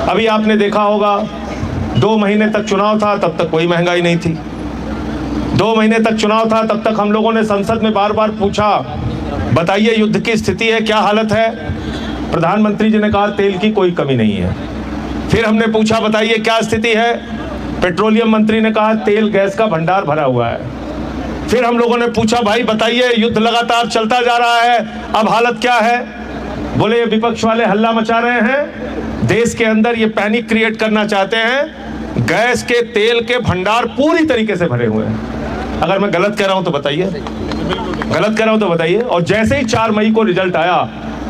अभी आपने देखा होगा 2 महीने तक चुनाव था, तब तक कोई महंगाई नहीं थी। 2 महीने तक चुनाव था, तब तक हम लोगों ने संसद में बार बार पूछा, बताइए युद्ध की स्थिति है, क्या हालत है। प्रधानमंत्री जी ने कहा तेल की कोई कमी नहीं है। फिर हमने पूछा बताइए क्या स्थिति है। पेट्रोलियम मंत्री ने कहा तेल गैस का भंडार भरा हुआ है। फिर हम लोगों ने पूछा भाई बताइए युद्ध लगातार चलता जा रहा है, अब हालत क्या है। बोले ये विपक्ष वाले हल्ला मचा रहे हैं, देश के अंदर ये पैनिक क्रिएट करना चाहते हैं, गैस के तेल के भंडार पूरी तरीके से भरे हुए हैं। अगर मैं गलत कह रहा हूं तो बताइए, गलत कह रहा हूं तो बताइए। और जैसे ही 4 मई को रिजल्ट आया,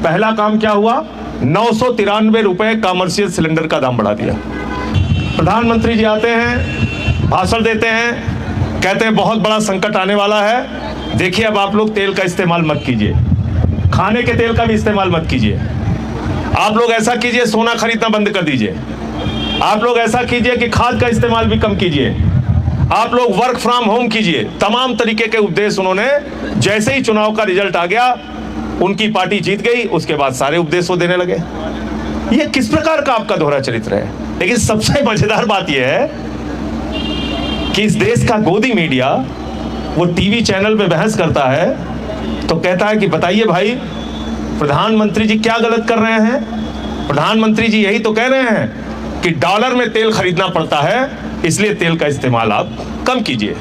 पहला काम क्या हुआ, 993 रुपए कमर्शियल सिलेंडर का दाम बढ़ा दिया। प्रधानमंत्री जी आते हैं, भाषण देते हैं, कहते हैं बहुत बड़ा संकट आने वाला है, देखिए अब आप लोग तेल का इस्तेमाल मत कीजिए, खाने के तेल का भी इस्तेमाल मत कीजिए। आप लोग ऐसा कीजिए सोना खरीदना बंद कर दीजिए। आप लोग ऐसा कीजिए कि खाद का इस्तेमाल भी कम कीजिए। आप लोग वर्क फ्रॉम होम कीजिए। तमाम तरीके के उपदेश उन्होंने, जैसे ही चुनाव का रिजल्ट आ गया, उनकी पार्टी जीत गई, उसके बाद सारे उपदेश वो देने लगे। ये किस प्रकार का आपका दोहरा चरित्र है। लेकिन सबसे मजेदार बात यह है कि इस देश का गोदी मीडिया वो टीवी चैनल पे बहस करता है तो कहता है कि बताइए भाई प्रधानमंत्री जी क्या गलत कर रहे हैं। प्रधानमंत्री जी यही तो कह रहे हैं कि डॉलर में तेल खरीदना पड़ता है, इसलिए तेल का इस्तेमाल आप कम कीजिए।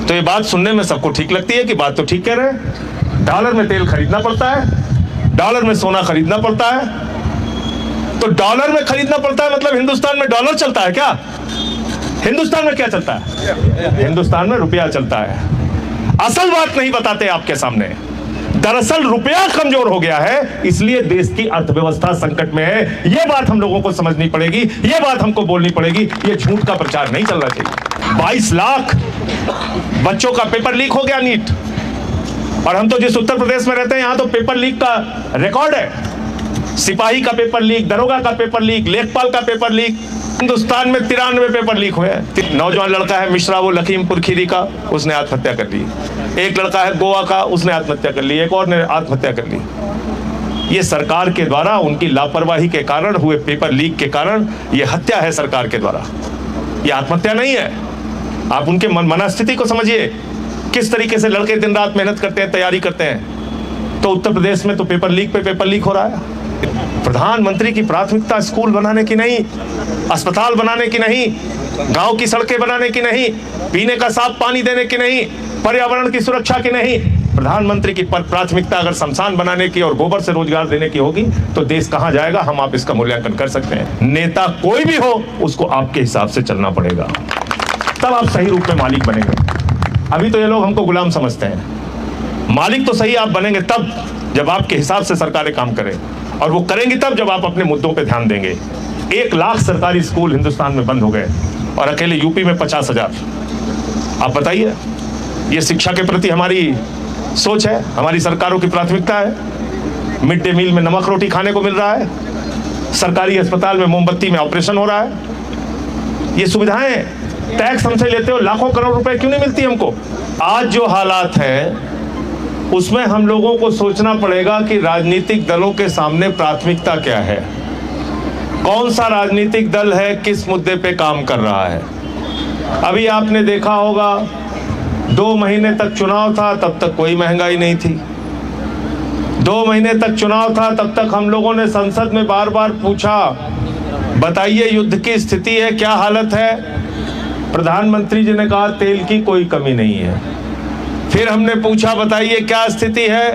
तो ये बात सुनने में सबको ठीक लगती है कि बात तो ठीक कह रहे हैं, डॉलर में तेल खरीदना पड़ता है, डॉलर में सोना खरीदना पड़ता है। तो डॉलर में खरीदना पड़ता है मतलब हिंदुस्तान में डॉलर चलता है क्या? हिंदुस्तान में क्या चलता है? हिंदुस्तान में रुपया चलता है। असल बात नहीं बताते आपके सामने। दरअसल रुपया कमजोर हो गया है, इसलिए देश की अर्थव्यवस्था संकट में है। यह बात हम लोगों को समझनी पड़ेगी, यह बात हमको बोलनी पड़ेगी। यह झूठ का प्रचार नहीं चलना चाहिए। 22 लाख बच्चों का पेपर लीक हो गया नीट, और हम तो जिस उत्तर प्रदेश में रहते हैं यहां तो पेपर लीक का रिकॉर्ड है। सिपाही का पेपर लीक, दरोगा का पेपर लीक, लेखपाल का पेपर लीक। हिंदुस्तान में 93 पेपर लीक हुए हैं। नौजवान लड़का है मिश्रा, वो लखीमपुर खीरी का, उसने आत्महत्या कर ली। एक लड़का है गोवा का, उसने आत्महत्या कर ली। एक और ने आत्महत्या कर ली। ये सरकार के द्वारा उनकी लापरवाही के कारण हुए पेपर लीक के कारण ये हत्या है सरकार के द्वारा, ये आत्महत्या नहीं है। आप उनके मनस्थिति को समझिए, किस तरीके से लड़के दिन रात मेहनत करते हैं, तैयारी करते हैं। तो उत्तर प्रदेश में तो पेपर लीक पे पेपर लीक हो रहा है। प्रधानमंत्री की प्राथमिकता स्कूल बनाने की नहीं, अस्पताल बनाने की नहीं, गांव की सड़कें बनाने की नहीं, पीने का साफ पानी देने की नहीं, पर्यावरण की सुरक्षा की नहीं। प्रधानमंत्री की प्राथमिकता अगर शमशान बनाने की और गोबर से रोजगार देने की होगी तो देश कहां जाएगा, हम आप इसका मूल्यांकन कर सकते हैं। नेता कोई भी हो उसको आपके हिसाब से चलना पड़ेगा, तब आप सही रूप में मालिक बनेंगे। अभी तो ये लोग हमको गुलाम समझते हैं। मालिक तो सही आप बनेंगे तब जब आपके हिसाब से सरकारें काम करें, और वो करेंगी तब जब आप अपने मुद्दों पे ध्यान देंगे। 1 लाख सरकारी स्कूल हिंदुस्तान में बंद हो गए और अकेले यूपी में 50,000। आप बताइए, ये शिक्षा के प्रति हमारी सोच है, हमारी सरकारों की प्राथमिकता है। मिड डे मील में नमक रोटी खाने को मिल रहा है, सरकारी अस्पताल में मोमबत्ती में ऑपरेशन हो रहा है। ये सुविधाएं टैक्स हमसे लेते हो, लाखों करोड़ रुपए क्यों नहीं मिलती हमको? आज जो हालात है उसमें हम लोगों को सोचना पड़ेगा कि राजनीतिक दलों के सामने प्राथमिकता क्या है, कौन सा राजनीतिक दल है किस मुद्दे पे काम कर रहा है। अभी आपने देखा होगा 2 महीने तक चुनाव था, तब तक कोई महंगाई नहीं थी। 2 महीने तक चुनाव था, तब तक हम लोगों ने संसद में बार बार पूछा, बताइए युद्ध की स्थिति है, क्या हालत है। प्रधानमंत्री जी ने कहा तेल की कोई कमी नहीं है। फिर हमने पूछा बताइए क्या स्थिति है।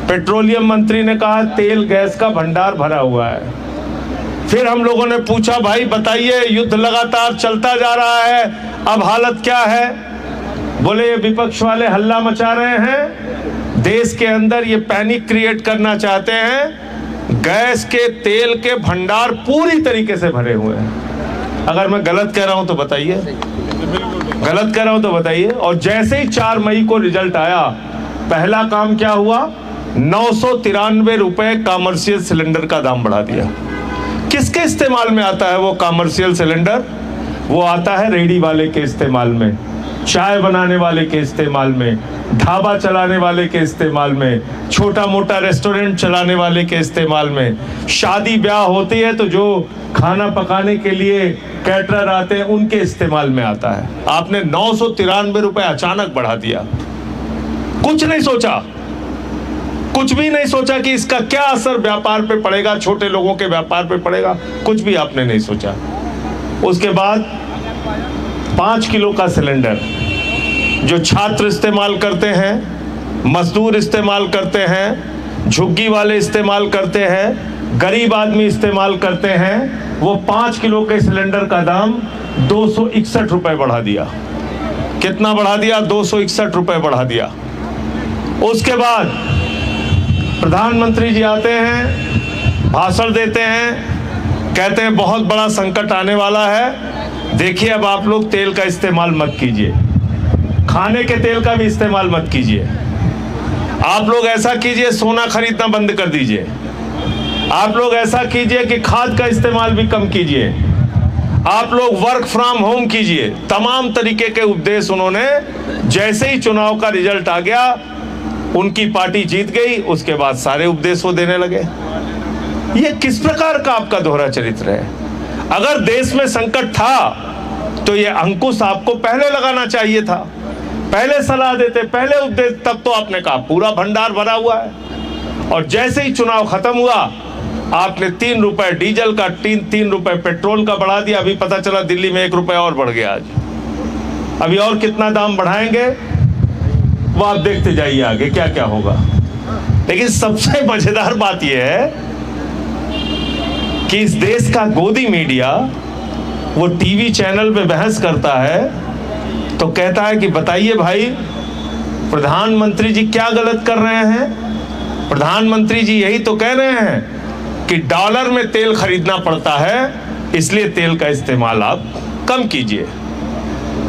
पेट्रोलियम मंत्री ने कहा तेल गैस का भंडार भरा हुआ है। फिर हम लोगों ने पूछा भाई बताइए युद्ध लगातार चलता जा रहा है, अब हालत क्या है। बोले ये विपक्ष वाले हल्ला मचा रहे हैं, देश के अंदर ये पैनिक क्रिएट करना चाहते हैं, गैस के तेल के भंडार पूरी तरीके से भरे हुए हैं। अगर मैं गलत कह रहा हूं तो बताइए, गलत कह रहा हूं तो बताइए। और जैसे ही 4 मई को रिजल्ट आया, पहला काम क्या हुआ, 993 रुपए कमर्शियल सिलेंडर का दाम बढ़ा दिया। किसके इस्तेमाल में आता है वो कमर्शियल सिलेंडर? वो आता है रेडी वाले के इस्तेमाल में, चाय बनाने वाले के इस्तेमाल में, ढाबा चलाने वाले के इस्तेमाल में, छोटा मोटा रेस्टोरेंट चलाने वाले के इस्तेमाल में। शादी ब्याह होती है तो जो खाना पकाने के लिए कैटरर आते हैं, उनके इस्तेमाल में आता है। आपने 993 रुपए अचानक बढ़ा दिया, कुछ नहीं सोचा, कुछ भी नहीं सोचा कि इसका क्या असर व्यापार पे पड़ेगा, छोटे लोगों के व्यापार पे पड़ेगा, कुछ भी आपने नहीं सोचा। उसके बाद 5 किलो का सिलेंडर जो छात्र इस्तेमाल करते हैं, मजदूर इस्तेमाल करते हैं, झुग्गी वाले इस्तेमाल करते हैं, गरीब आदमी इस्तेमाल करते हैं, वो 5 किलो के सिलेंडर का दाम 261 रुपए बढ़ा दिया। कितना बढ़ा दिया? 261 रुपए बढ़ा दिया। उसके बाद प्रधानमंत्री जी आते हैं, भाषण देते हैं, कहते हैं बहुत बड़ा संकट आने वाला है, देखिए अब आप लोग तेल का इस्तेमाल मत कीजिए, खाने के तेल का भी इस्तेमाल मत कीजिए, आप लोग ऐसा कीजिए सोना खरीदना बंद कर दीजिए, आप लोग ऐसा कीजिए कि खाद का इस्तेमाल भी कम कीजिए, आप लोग वर्क फ्रॉम होम कीजिए। तमाम तरीके के उपदेश उन्होंने, जैसे ही चुनाव का रिजल्ट आ गया, उनकी पार्टी जीत गई, उसके बाद सारे उपदेश वो देने लगे। ये किस प्रकार का आपका दोहरा चरित्र है? अगर देश में संकट था तो ये अंकुश आपको पहले लगाना चाहिए था, पहले सलाह देते, पहले उपदेश, तब तो आपने कहा पूरा भंडार भरा हुआ है। और जैसे ही चुनाव खत्म हुआ, आपने 3 रुपए डीजल का, 3 रुपए पेट्रोल का बढ़ा दिया। अभी पता चला दिल्ली में 1 रुपए और बढ़ गया आज। अभी और कितना दाम बढ़ाएंगे वो आप देखते जाइए आगे क्या क्या होगा। लेकिन सबसे मजेदार बात यह है कि इस देश का गोदी मीडिया वो टीवी चैनल पे बहस करता है तो कहता है कि बताइए भाई, प्रधानमंत्री जी क्या गलत कर रहे हैं? प्रधानमंत्री जी यही तो कह रहे हैं कि डॉलर में तेल खरीदना पड़ता है, इसलिए तेल का इस्तेमाल आप कम कीजिए।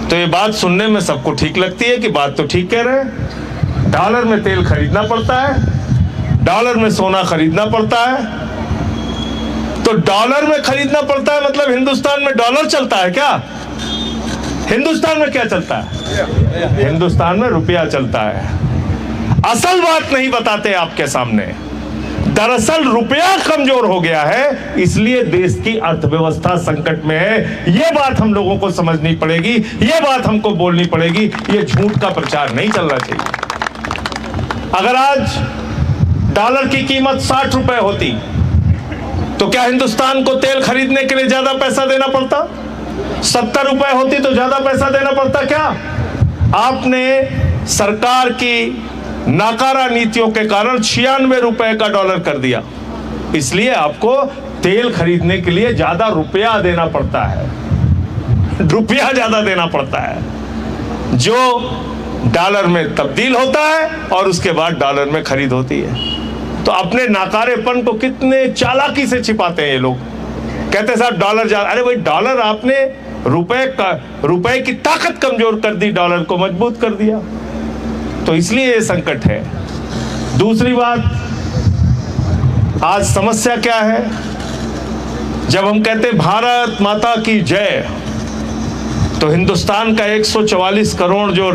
तो ये बात सुनने में सबको ठीक लगती है कि बात तो ठीक कह रहे हैं, डॉलर में तेल खरीदना पड़ता है, डॉलर में सोना खरीदना पड़ता है। तो डॉलर में खरीदना पड़ता है मतलब हिंदुस्तान में डॉलर चलता है क्या? हिंदुस्तान में क्या चलता है? हिंदुस्तान में रुपया चलता है। असल बात नहीं बताते आपके सामने। दरअसल रुपया कमजोर हो गया है, इसलिए देश की अर्थव्यवस्था संकट में है। यह बात हम लोगों को समझनी पड़ेगी, यह बात हमको बोलनी पड़ेगी। यह झूठ का प्रचार नहीं चलना चाहिए। अगर आज डॉलर की कीमत 60 रुपए होती तो क्या हिंदुस्तान को तेल खरीदने के लिए ज्यादा पैसा देना पड़ता? 70 रुपए होती तो ज्यादा पैसा देना पड़ता क्या? आपने सरकार की नाकारा नीतियों के कारण 96 रुपए का डॉलर कर दिया, इसलिए आपको तेल खरीदने के लिए ज्यादा रुपया देना पड़ता है, रुपया ज्यादा देना पड़ता है, जो डॉलर में तब्दील होता है और उसके बाद डॉलर में खरीद होती है। तो अपने नाकारेपन को कितने चालाकी से छिपाते हैं ये लोग। कहते साहब डॉलर ज्यादा, अरे भाई डॉलर आपने रुपए की ताकत कमजोर कर दी, डॉलर को मजबूत कर दिया, तो इसलिए ये संकट है। दूसरी बात, आज समस्या क्या है? जब हम कहते भारत माता की जय, तो हिंदुस्तान का 144 करोड़ जो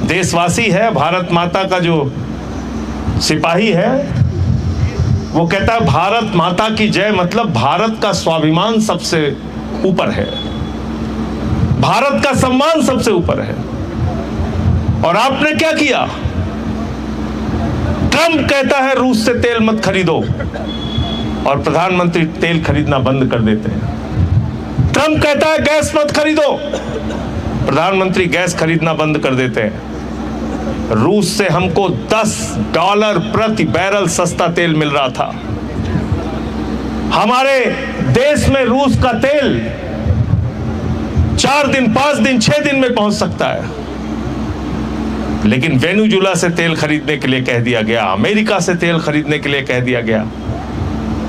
देशवासी है, भारत माता का जो सिपाही है, वो कहता है भारत माता की जय मतलब भारत का स्वाभिमान सबसे ऊपर है, भारत का सम्मान सबसे ऊपर है। और आपने क्या किया? ट्रंप कहता है रूस से तेल मत खरीदो और प्रधानमंत्री तेल खरीदना बंद कर देते हैं। ट्रंप कहता है गैस मत खरीदो, प्रधानमंत्री गैस खरीदना बंद कर देते हैं। रूस से हमको $10 प्रति बैरल सस्ता तेल मिल रहा था। हमारे देश में रूस का तेल 4 दिन, 5 दिन, 6 दिन में पहुंच सकता है, लेकिन वेनेजुएला से तेल खरीदने के लिए कह दिया गया, अमेरिका से तेल खरीदने के लिए कह दिया गया।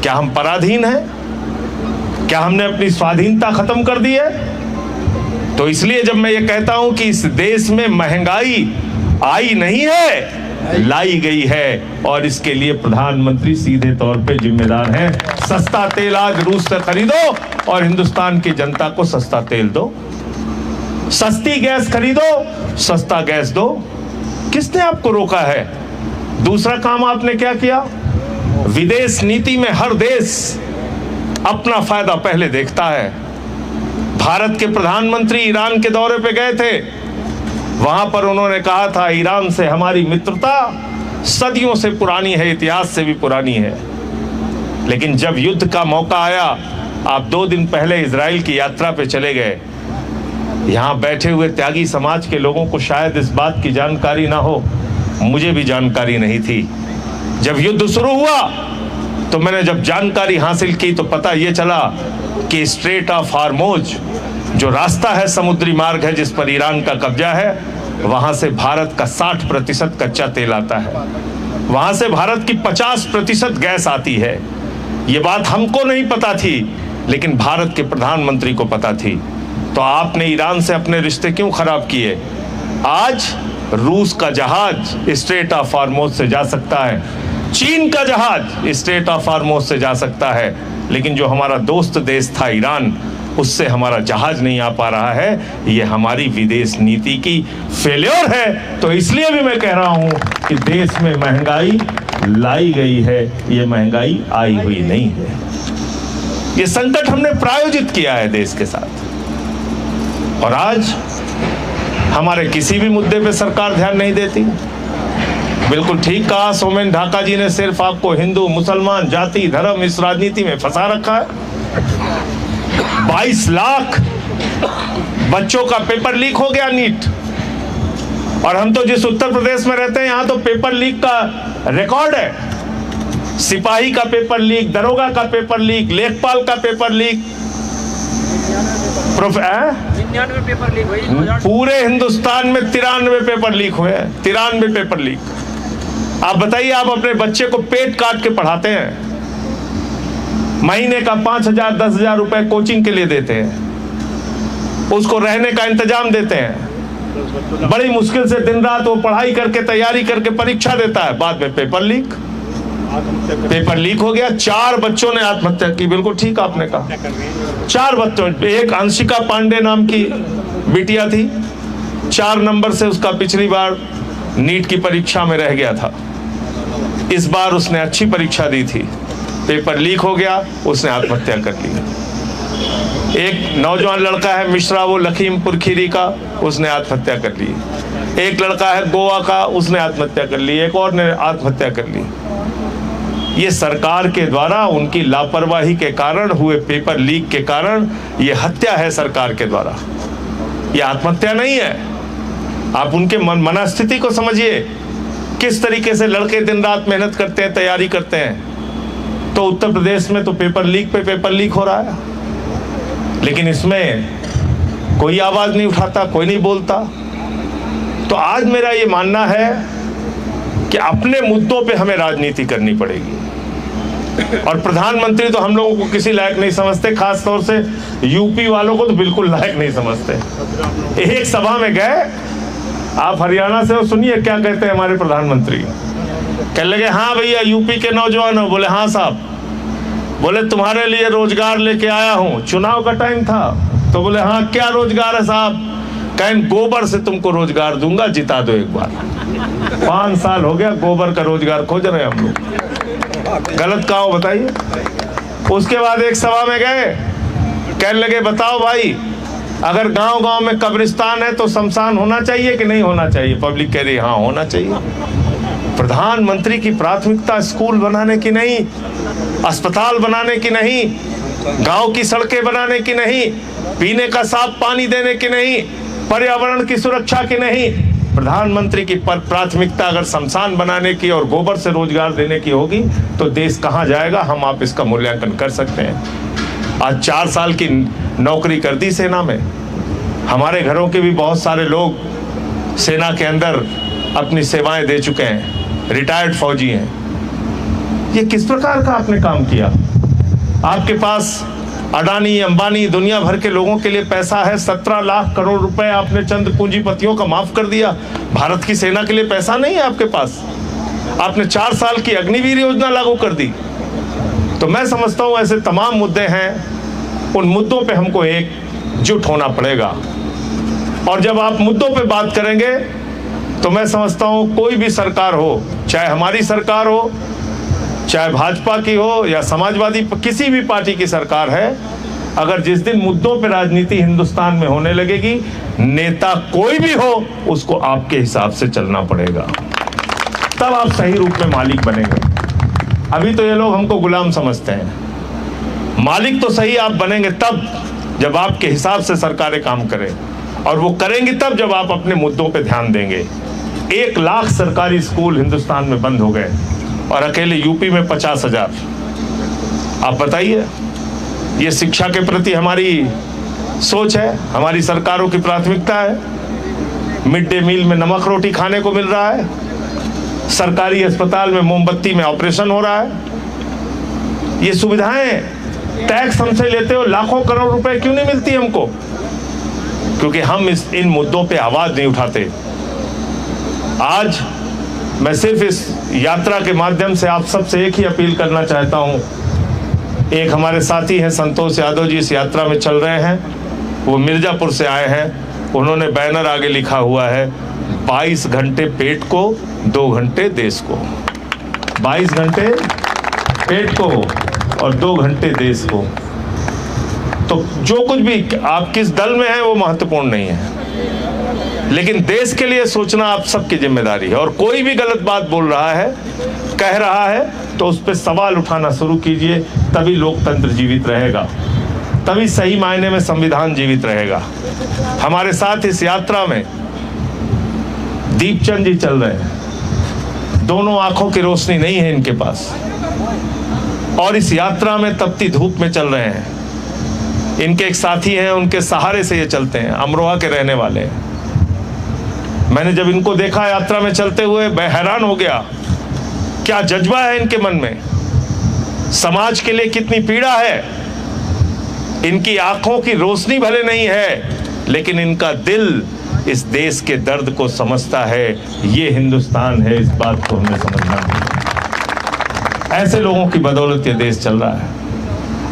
क्या हम पराधीन हैं? क्या हमने अपनी स्वाधीनता खत्म कर दी है? तो इसलिए जब मैं ये कहता हूं कि इस देश में महंगाई आई नहीं है, लाई गई है, और इसके लिए प्रधानमंत्री सीधे तौर पे जिम्मेदार हैं। सस्ता तेल आज रूस से खरीदो और हिंदुस्तान की जनता को सस्ता तेल दो, सस्ती गैस खरीदो, सस्ता गैस दो। किसने आपको रोका है? दूसरा काम आपने क्या किया? विदेश नीति में हर देश अपना फायदा पहले देखता है। भारत के प्रधानमंत्री ईरान के दौरे पे गए थे, वहां पर उन्होंने कहा था ईरान से हमारी मित्रता सदियों से पुरानी है, इतिहास से भी पुरानी है। लेकिन जब युद्ध का मौका आया, आप 2 दिन पहले इजराइल की यात्रा पे चले गए। यहाँ बैठे हुए त्यागी समाज के लोगों को शायद इस बात की जानकारी ना हो, मुझे भी जानकारी नहीं थी। जब युद्ध शुरू हुआ तो मैंने जब जानकारी हासिल की तो पता ये चला कि स्ट्रेट ऑफ हार्मोज जो रास्ता है, समुद्री मार्ग है जिस पर ईरान का कब्जा है, वहां से भारत का 60% कच्चा तेल आता है, वहां से भारत की 50% गैस आती है। ये बात हमको नहीं पता थी, लेकिन भारत के प्रधानमंत्री को पता थी। तो आपने ईरान से अपने रिश्ते क्यों खराब किए? आज रूस का जहाज स्ट्रेट ऑफ हार्मोज से जा सकता है, चीन का जहाज स्ट्रेट ऑफ हार्मोज से जा सकता है, लेकिन जो हमारा दोस्त देश था ईरान, उससे हमारा जहाज नहीं आ पा रहा है। ये हमारी विदेश नीति की फेल्योर है। तो इसलिए भी मैं कह रहा हूं कि देश में महंगाई लाई गई है, ये महंगाई आई हुई नहीं है। ये संकट हमने प्रायोजित किया है देश के साथ, और आज हमारे किसी भी मुद्दे पे सरकार ध्यान नहीं देती। बिल्कुल ठीक कहा सोमेन ढाका जी ने, सिर्फ आपको हिंदू मुसलमान जाति धर्म इस राजनीति में फंसा रखा है। 22 लाख बच्चों का पेपर लीक हो गया नीट, और हम तो जिस उत्तर प्रदेश में रहते हैं यहाँ तो पेपर लीक का रिकॉर्ड है। सिपाही का पेपर लीक, दरोगा का पेपर लीक, लेखपाल का पेपर लीक, 99 पेपर लीक हुई। पूरे हिंदुस्तान में 93 पेपर लीक हुए हैं, 93 पेपर लीक। आप बताइए, आप अपने बच्चे को पेट काट के पढ़ाते हैं, महीने का 5,000 10,000 रुपए कोचिंग के लिए देते हैं, उसको रहने का इंतजाम देते हैं, बड़ी मुश्किल से दिन रात वो पढ़ाई करके तैयारी करके परीक्षा देता है, बाद में पेपर लीक हो गया। 4 बच्चों ने आत्महत्या की। बिल्कुल ठीक आपने कहा, 4 बच्चों। एक अंशिका पांडे नाम की बिटिया थी, 4 नंबर से उसका पिछली बार नीट की परीक्षा में रह गया था। इस बार उसने अच्छी परीक्षा दी थी, पेपर लीक हो गया, उसने आत्महत्या कर ली। एक नौजवान लड़का है मिश्रा, वो लखीमपुर खीरी का, उसने आत्महत्या कर ली। एक लड़का है गोवा का, उसने आत्महत्या कर ली। एक और ने आत्महत्या कर ली। ये सरकार के द्वारा उनकी लापरवाही के कारण हुए पेपर लीक के कारण ये हत्या है सरकार के द्वारा, ये आत्महत्या नहीं है। आप उनके मनस्थिति को समझिए, किस तरीके से लड़के दिन रात मेहनत करते हैं, तैयारी करते हैं। तो उत्तर प्रदेश में तो पेपर लीक पे पेपर लीक हो रहा है, लेकिन इसमें कोई आवाज नहीं उठाता, कोई नहीं बोलता। तो आज मेरा ये मानना है कि अपने मुद्दों पे हमें राजनीति करनी पड़ेगी, और प्रधानमंत्री तो हम लोगों को किसी लायक नहीं समझते, खास तौर से यूपी वालों को तो बिल्कुल लायक नहीं समझते। एक सभा में गए, आप हरियाणा से हो, सुनिए क्या कहते हैं हमारे प्रधानमंत्री। कहने लगे, हाँ भैया यूपी के नौजवान हो। बोले हाँ साहब। बोले तुम्हारे लिए रोजगार लेके आया हूँ, चुनाव का टाइम था। तो बोले हाँ क्या रोजगार है साहब? कहें गोबर से तुमको रोजगार दूंगा, जिता दो एक बार। 5 साल हो गया गोबर का रोजगार खोज रहे हैं हम लोग, गलत कहा हो बताइए। उसके बाद एक सभा में गए, कहने लगे बताओ भाई, अगर गांव गांव में कब्रिस्तान है तो शमशान होना चाहिए कि नहीं होना चाहिए? पब्लिक कह रही हाँ होना चाहिए। प्रधानमंत्री की प्राथमिकता स्कूल बनाने की नहीं, अस्पताल बनाने की नहीं, गांव की सड़कें बनाने की नहीं, पीने का साफ पानी देने की नहीं, पर्यावरण की सुरक्षा की नहीं। प्रधानमंत्री की प्राथमिकता अगर शमशान बनाने की और गोबर से रोजगार देने की होगी तो देश कहाँ जाएगा? हम आप इसका मूल्यांकन कर सकते हैं। आज 4 साल की नौकरी कर दी सेना में। हमारे घरों के भी बहुत सारे लोग सेना के अंदर अपनी सेवाएं दे चुके हैं, रिटायर्ड फौजी हैं। ये किस प्रकार का आपने काम किया? आपके पास अडानी अंबानी दुनिया भर के लोगों के लिए पैसा है, 17 लाख करोड़ रुपए आपने चंद पूंजीपतियों का माफ कर दिया। भारत की सेना के लिए पैसा नहीं है आपके पास। आपने 4 साल की अग्निवीर योजना लागू कर दी। तो मैं समझता हूं ऐसे तमाम मुद्दे हैं, उन मुद्दों पे हमको एकजुट होना पड़ेगा। और जब आप मुद्दों पे बात करेंगे तो मैं समझता हूं कोई भी सरकार हो, चाहे हमारी सरकार हो, चाहे भाजपा की हो या समाजवादी, किसी भी पार्टी की सरकार है, अगर जिस दिन मुद्दों पे राजनीति हिंदुस्तान में होने लगेगी, नेता कोई भी हो उसको आपके हिसाब से चलना पड़ेगा, तब आप सही रूप में मालिक बनेंगे। अभी तो ये लोग हमको गुलाम समझते हैं। मालिक तो सही आप बनेंगे तब जब आपके हिसाब से सरकारें काम करें, और वो करेंगी तब जब आप अपने मुद्दों पे ध्यान देंगे। 1 लाख सरकारी स्कूल हिंदुस्तान में बंद हो गए और अकेले यूपी में 50,000। आप बताइए, ये शिक्षा के प्रति हमारी सोच है, हमारी सरकारों की प्राथमिकता है? मिड डे मील में नमक रोटी खाने को मिल रहा है, सरकारी अस्पताल में मोमबत्ती में ऑपरेशन हो रहा है। ये सुविधाएं टैक्स हमसे लेते हो, लाखों करोड़ रुपए क्यों नहीं मिलती हमको? क्योंकि हम इन मुद्दों पे आवाज नहीं उठाते। आज मैं सिर्फ इस यात्रा के माध्यम से आप सबसे एक ही अपील करना चाहता हूं। एक हमारे साथी हैं संतोष यादव जी, इस यात्रा में चल रहे हैं, वो मिर्जापुर से आए हैं। उन्होंने बैनर आगे लिखा हुआ है 22 घंटे पेट को, 2 घंटे देश को। 22 घंटे पेट को और 2 घंटे देश को। तो जो कुछ भी आप किस दल में हैं वो महत्वपूर्ण नहीं है, लेकिन देश के लिए सोचना आप सबकी जिम्मेदारी है। और कोई भी गलत बात बोल रहा है, कह रहा है, तो उस पर सवाल उठाना शुरू कीजिए, तभी लोकतंत्र जीवित रहेगा, तभी सही मायने में संविधान जीवित रहेगा। हमारे साथ इस यात्रा में दीपचंद जी चल रहे हैं, दोनों आंखों की रोशनी नहीं है इनके पास, और इस यात्रा में तपती धूप में चल रहे हैं। इनके एक साथी हैं, उनके सहारे से ये चलते हैं, अमरोहा के रहने वाले हैं। मैंने जब इनको देखा यात्रा में चलते हुए, मैं हैरान हो गया, क्या जज्बा है इनके मन में, समाज के लिए कितनी पीड़ा है। इनकी आंखों की रोशनी भले नहीं है, लेकिन इनका दिल इस देश के दर्द को समझता है। ये हिंदुस्तान है, इस बात को हमें समझना है। ऐसे लोगों की बदौलत ये देश चल रहा है।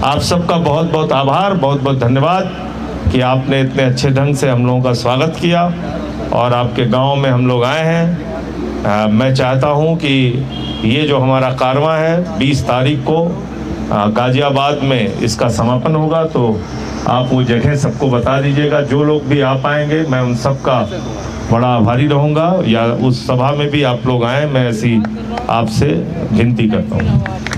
आप सबका बहुत बहुत आभार, बहुत बहुत धन्यवाद कि आपने इतने अच्छे ढंग से हम लोगों का स्वागत किया और आपके गांव में हम लोग आए हैं। मैं चाहता हूं कि ये जो हमारा कारवां है 20 तारीख को गाजियाबाद में इसका समापन होगा, तो आप वो जगह सबको बता दीजिएगा। जो लोग भी आ पाएंगे मैं उन सबका बड़ा आभारी रहूँगा, या उस सभा में भी आप लोग आएँ, मैं ऐसी आपसे विनती करता हूँ।